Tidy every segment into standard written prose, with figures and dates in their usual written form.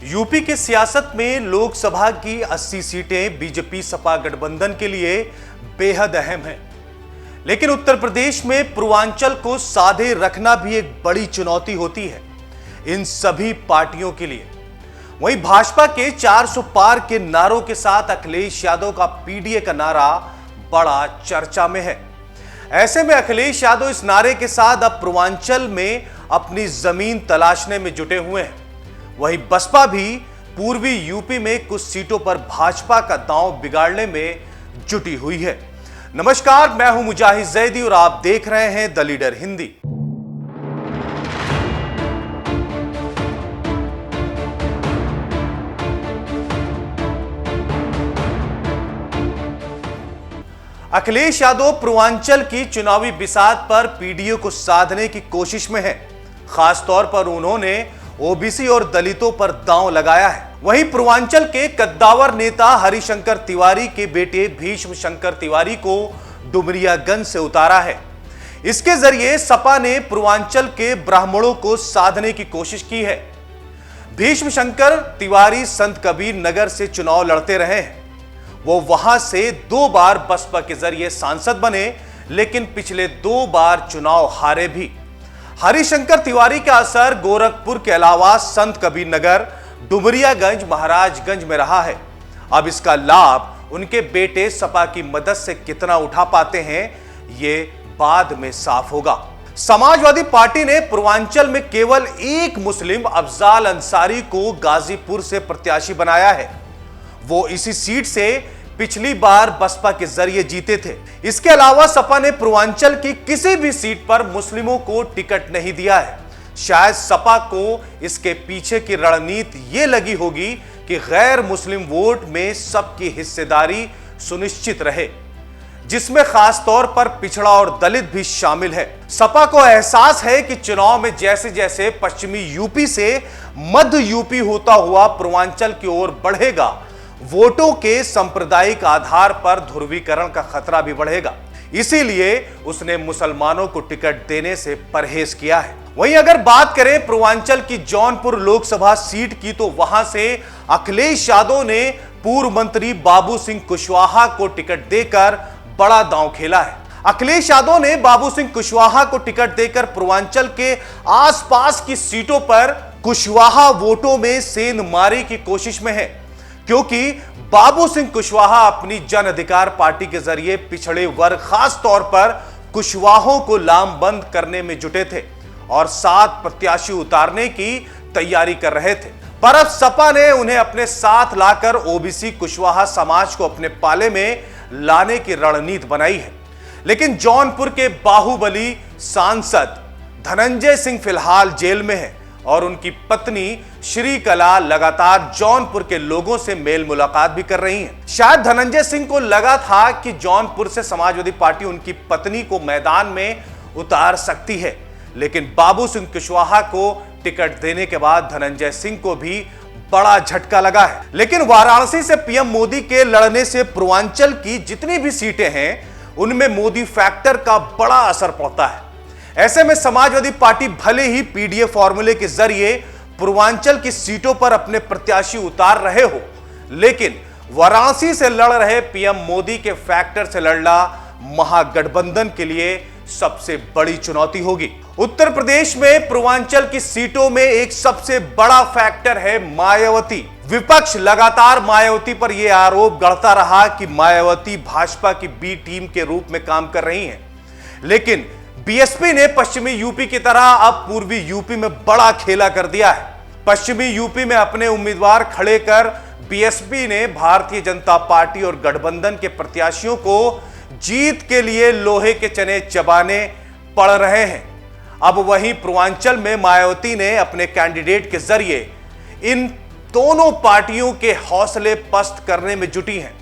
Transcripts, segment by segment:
UP की सियासत में लोकसभा की 80 सीटें बीजेपी सपा गठबंधन के लिए बेहद अहम हैं। लेकिन उत्तर प्रदेश में पूर्वांचल को साधे रखना भी एक बड़ी चुनौती होती है इन सभी पार्टियों के लिए। वहीं भाजपा के 400 पार के नारों के साथ अखिलेश यादव का पीडीए का नारा बड़ा चर्चा में है। ऐसे में अखिलेश यादव इस नारे के साथ अब पूर्वांचल में अपनी जमीन तलाशने में जुटे हुए हैं। वहीं बसपा भी पूर्वी यूपी में कुछ सीटों पर भाजपा का दांव बिगाड़ने में जुटी हुई है। नमस्कार, मैं हूं मुजाहिद जैदी और आप देख रहे हैं द लीडर हिंदी। अखिलेश यादव पूर्वांचल की चुनावी बिसात पर पीडीए को साधने की कोशिश में है। खासतौर पर उन्होंने ओबीसी और दलितों पर दांव लगाया है। वहीं पूर्वांचल के कद्दावर नेता हरिशंकर तिवारी के बेटे भीष्म शंकर तिवारी को डुमरियागंज से उतारा है। इसके जरिए सपा ने पूर्वांचल के ब्राह्मणों को साधने की कोशिश की है। भीष्म शंकर तिवारी संत कबीर नगर से चुनाव लड़ते रहे हैं। वो वहां से 2 बार बसपा के जरिए सांसद बने, लेकिन पिछले 2 बार चुनाव हारे भी। हरिशंकर तिवारी का असर गोरखपुर के अलावा संत कबीर नगर, डुमरियागंज, महाराजगंज में रहा है। अब इसका लाभ उनके बेटे सपा की मदद से कितना उठा पाते हैं, ये बाद में साफ होगा। समाजवादी पार्टी ने पूर्वांचल में केवल एक मुस्लिम अफजाल अंसारी को गाजीपुर से प्रत्याशी बनाया है। वो इसी सीट से पिछली बार बसपा के जरिए जीते थे। इसके अलावा सपा ने पूर्वांचल की किसी भी सीट पर मुस्लिमों को टिकट नहीं दिया है। शायद सपा को इसके पीछे की रणनीति ये लगी होगी कि गैर मुस्लिम वोट में सबकी हिस्सेदारी सुनिश्चित रहे, जिसमें खास तौर पर पिछड़ा और दलित भी शामिल है। सपा को एहसास है कि चुनाव में जैसे जैसे पश्चिमी यूपी से मध्य यूपी होता हुआ पूर्वांचल की ओर बढ़ेगा, वोटों के सांप्रदायिक आधार पर ध्रुवीकरण का खतरा भी बढ़ेगा। इसीलिए उसने मुसलमानों को टिकट देने से परहेज किया है। वहीं अगर बात करें पूर्वांचल की जौनपुर लोकसभा सीट की, तो वहां से अखिलेश यादव ने पूर्व मंत्री बाबू सिंह कुशवाहा को टिकट देकर बड़ा दांव खेला है। अखिलेश यादव ने बाबू सिंह कुशवाहा को टिकट देकर पूर्वांचल के आसपास की सीटों पर कुशवाहा वोटों में सेंध मारे की कोशिश में है, क्योंकि बाबू सिंह कुशवाहा अपनी जन अधिकार पार्टी के जरिए पिछड़े वर्ग, खास तौर पर कुशवाहों को लामबंद करने में जुटे थे और 7 प्रत्याशी उतारने की तैयारी कर रहे थे। पर अब सपा ने उन्हें अपने साथ लाकर ओबीसी कुशवाहा समाज को अपने पाले में लाने की रणनीति बनाई है। लेकिन जौनपुर के बाहुबली सांसद धनंजय सिंह फिलहाल जेल में है और उनकी पत्नी श्रीकला लगातार जौनपुर के लोगों से मेल मुलाकात भी कर रही हैं। शायद धनंजय सिंह को लगा था कि जौनपुर से समाजवादी पार्टी उनकी पत्नी को मैदान में उतार सकती है, लेकिन बाबू सिंह कुशवाहा को टिकट देने के बाद धनंजय सिंह को भी बड़ा झटका लगा है। लेकिन वाराणसी से पीएम मोदी के लड़ने से पूर्वांचल की जितनी भी सीटें हैं, उनमें मोदी फैक्टर का बड़ा असर पड़ता है। ऐसे में समाजवादी पार्टी भले ही पीडीए फॉर्मूले के जरिए पूर्वांचल की सीटों पर अपने प्रत्याशी उतार रहे हो, लेकिन वाराणसी से लड़ रहे पीएम मोदी के फैक्टर से लड़ना महागठबंधन के लिए सबसे बड़ी चुनौती होगी। उत्तर प्रदेश में पूर्वांचल की सीटों में एक सबसे बड़ा फैक्टर है मायावती। विपक्ष लगातार मायावती पर यह आरोप गढ़ता रहा कि मायावती भाजपा की बी टीम के रूप में काम कर रही हैं, लेकिन बीएसपी ने पश्चिमी यूपी की तरह अब पूर्वी यूपी में बड़ा खेला कर दिया है। पश्चिमी यूपी में अपने उम्मीदवार खड़े कर बीएसपी ने भारतीय जनता पार्टी और गठबंधन के प्रत्याशियों को जीत के लिए लोहे के चने चबाने पड़ रहे हैं। अब वहीं पूर्वांचल में मायावती ने अपने कैंडिडेट के जरिए इन दोनों पार्टियों के हौसले पस्त करने में जुटी हैं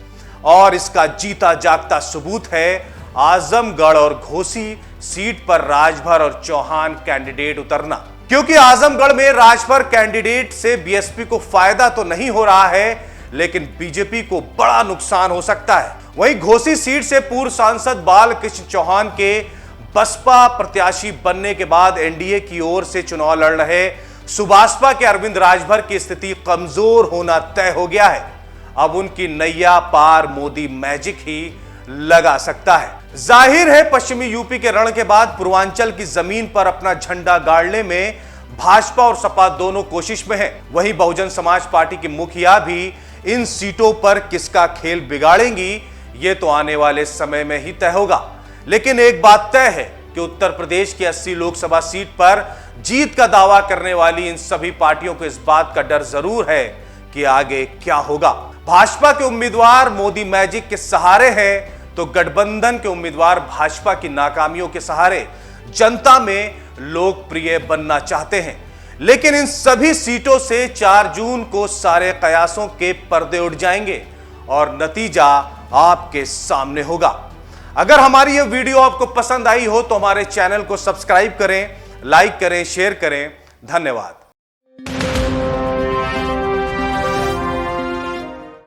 और इसका जीता जागता सबूत है आजमगढ़ और घोसी सीट पर राजभर और चौहान कैंडिडेट उतरना। क्योंकि आजमगढ़ में राजभर कैंडिडेट से बीएसपी को फायदा तो नहीं हो रहा है, लेकिन बीजेपी को बड़ा नुकसान हो सकता है। वहीं घोसी सीट से पूर्व सांसद बालकृष्ण चौहान के बसपा प्रत्याशी बनने के बाद एनडीए की ओर से चुनाव लड़ रहे सुभाषपा के अरविंद राजभर की स्थिति कमजोर होना तय हो गया है। अब उनकी नैया पार मोदी मैजिक ही लगा सकता है। जाहिर है पश्चिमी यूपी के रण के बाद पूर्वांचल की जमीन पर अपना झंडा गाड़ने में भाजपा और सपा दोनों कोशिश में है। वहीं बहुजन समाज पार्टी की मुखिया भी इन सीटों पर किसका खेल बिगाड़ेंगी, ये तो आने वाले समय में ही तय होगा। लेकिन एक बात तय है कि उत्तर प्रदेश की 80 लोकसभा सीट पर जीत का दावा करने वाली इन सभी पार्टियों को इस बात का डर जरूर है कि आगे क्या होगा। भाजपा के उम्मीदवार मोदी मैजिक के सहारे हैं, तो गठबंधन के उम्मीदवार भाजपा की नाकामियों के सहारे जनता में लोकप्रिय बनना चाहते हैं। लेकिन इन सभी सीटों से 4 जून को सारे कयासों के पर्दे उठ जाएंगे और नतीजा आपके सामने होगा। अगर हमारी यह वीडियो आपको पसंद आई हो तो हमारे चैनल को सब्सक्राइब करें, लाइक करें, शेयर करें। धन्यवाद।